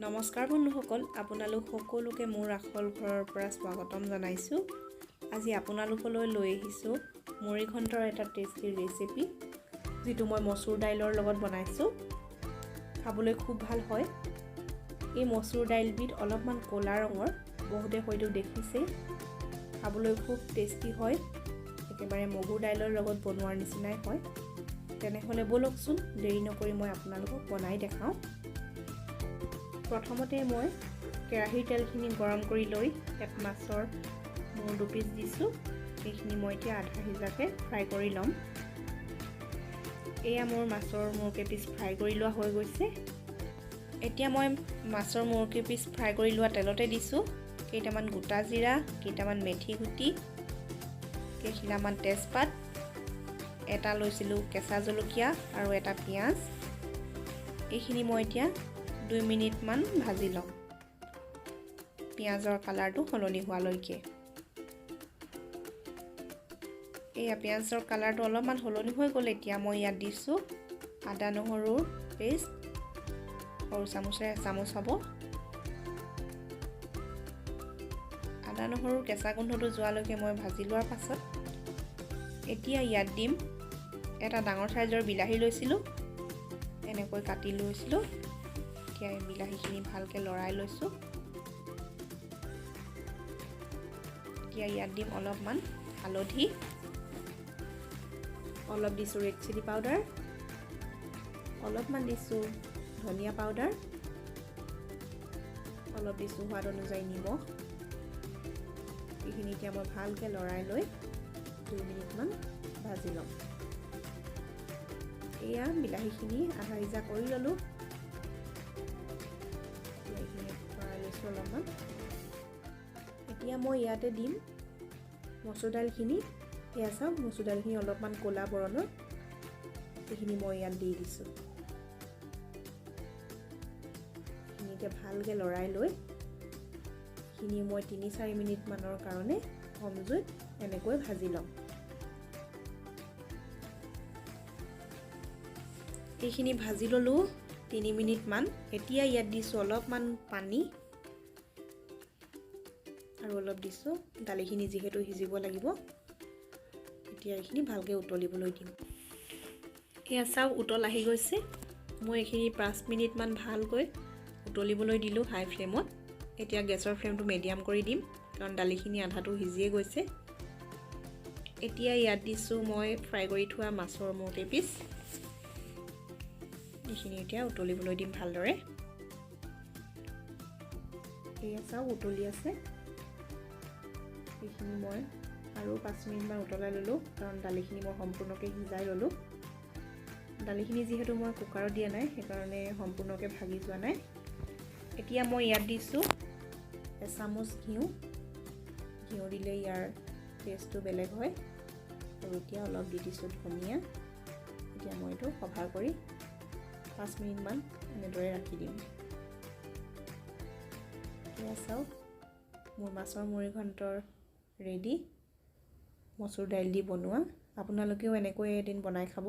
নমস্কাৰ বন্ধুসকল, আপোনালোক সকলোকে মোৰ আখল ঘৰৰ পৰা স্বাগতম জনাইছোঁ। আজি আপোনালোকলৈ লৈ আহিছোঁ মুড়ি ঘণ্টৰ এটা টেষ্টি ৰেচিপি, যিটো মই মচুৰ দাইলৰ লগত বনাইছোঁ। খাবলৈ খুব ভাল হয়। এই মচুৰ দাইলবিধ অলপমান ক'লা ৰঙৰ, বহুতে হয়তো দেখিছেই। খাবলৈ খুব টেষ্টি হয়, একেবাৰে মগুৰ দাইলৰ লগত বনোৱাৰ নিচিনাই হয়। তেনেহ'লে ব'লকচোন, দেৰি নকৰি মই আপোনালোকক বনাই দেখাওঁ। প্ৰথমতে মই কেৰাহীৰ তেলখিনি গৰম কৰি লৈ তাত মাছৰ মূৰ দুপিচ দিছোঁ। এইখিনি মই এতিয়া আধা সিজাকৈ ফ্ৰাই কৰি ল'ম। এয়া মোৰ মাছৰ মূৰ কেইপিচ ফ্ৰাই কৰি লোৱা হৈ গৈছে। এতিয়া মই মাছৰ মূৰ কেইপিচ ফ্ৰাই কৰি লোৱা তেলতে দিছোঁ কেইটামান গোটা জিৰা, কেইটামান মেথি গুটি, কেইখিলামান তেজপাত, এটা লৈছিলোঁ কেঁচা জলকীয়া আৰু এটা পিঁয়াজ। এইখিনি মই এতিয়া 2 মিনিটমান ভাজি ল'ম, পিঁয়াজৰ কালাৰটো সলনি হোৱালৈকে। এয়া পিঁয়াজৰ কালাৰটো অলপমান সলনি হৈ গ'ল। এতিয়া মই ইয়াত দিছোঁ আদা নহৰুৰ পেষ্ট, সৰু চামুচেৰে এচামুচ হ'ব। আদা নহৰুৰ কেঁচা গোন্ধটো যোৱালৈকে মই ভাজি লোৱাৰ পাছত এতিয়া ইয়াত দিম এটা ডাঙৰ চাইজৰ বিলাহী লৈছিলোঁ, এনেকৈ কাটি লৈছিলোঁ। এতিয়া এই বিলাহীখিনি ভালকৈ লৰাই লৈছোঁ। এতিয়া ইয়াত দিম অলপমান হালধি, অলপ দিছোঁ ৰেড চিলি পাউডাৰ, অলপমান দিছোঁ ধনিয়া পাউডাৰ, অলপ দিছোঁ সোৱাদ অনুযায়ী নিমখ। এইখিনি এতিয়া মই ভালকৈ লৰাই লৈ 2 মিনিটমান ভাজি ল'ম। এয়া বিলাহীখিনি আধা সিজা কৰি ল'লোঁ। অলপমান এতিয়া মই ইয়াতে দিম মচুৰ দাইলখিনি। এয়া চাওক, মচুৰ দাইলখিনি অলপমান ক'লা বৰণৰ, এইখিনি মই ইয়াত দি দিছোঁ। এইখিনি এতিয়া ভালকৈ লৰাই লৈ এইখিনি মই 3-4 মিনিটমানৰ কাৰণে কম জুইত এনেকৈ ভাজি ল'ম। এইখিনি ভাজি ল'লোঁ 3 মিনিটমান। এতিয়া ইয়াত দিছোঁ অলপমান পানী আৰু অলপ দিছোঁ দালিখিনি, যিহেতু সিজিব লাগিব। এতিয়া এইখিনি ভালকৈ উতলিবলৈ দিম। এয়া চাওক, উতল আহি গৈছে। মই এইখিনি 5 মিনিটমান ভালকৈ উতলিবলৈ দিলোঁ হাই ফ্লেমত। এতিয়া গেছৰ ফ্লেমটো মিডিয়াম কৰি দিম, কাৰণ দালিখিনি আধাটো সিজিয়ে গৈছে। এতিয়া ইয়াত দিছোঁ মই ফ্ৰাই কৰি থোৱা মাছৰ মূৰ কেইপিচ। এইখিনি এতিয়া উতলিবলৈ দিম ভালদৰে। এয়া চাওক, উতলি আছে। এইখিনি মই আৰু 5 মিনিটমান উতলাই ল'লোঁ, কাৰণ দালিখিনি মই সম্পূৰ্ণকৈ সিজাই ল'লোঁ। দালিখিনি যিহেতু মই কুকাৰত দিয়া নাই, সেইকাৰণে সম্পূৰ্ণকৈ ভাগি যোৱা নাই। এতিয়া মই ইয়াত দিছোঁ এচামুচ ঘিউ। ঘিউ দিলে ইয়াৰ টেষ্টটো বেলেগ হয়। আৰু এতিয়া অলপ দি দিছোঁ ধনিয়া। এতিয়া মই এইটো কভাৰ কৰি 5 মিনিটমান এনেদৰে ৰাখি দিম। এয়া চাওক, মোৰ মাছৰ মুড়ি ঘণ্টৰ ৰেডি, মচুৰ দাইল দি বনোৱা। আপোনালোকেও এনেকৈ এদিন বনাই খাব,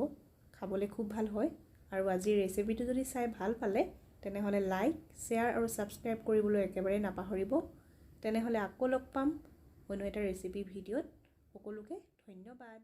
খাবলৈ খুব ভাল হয়। আৰু আজিৰ ৰেচিপিটো যদি চাই ভাল পালে, তেনেহ'লে লাইক, শ্বেয়াৰ আৰু ছাবস্ক্ৰাইব কৰিবলৈ একেবাৰে নাপাহৰিব। তেনেহ'লে আকৌ লগ পাম অন্য এটা ৰেচিপি ভিডিঅ'ত। সকলোকে ধন্যবাদ।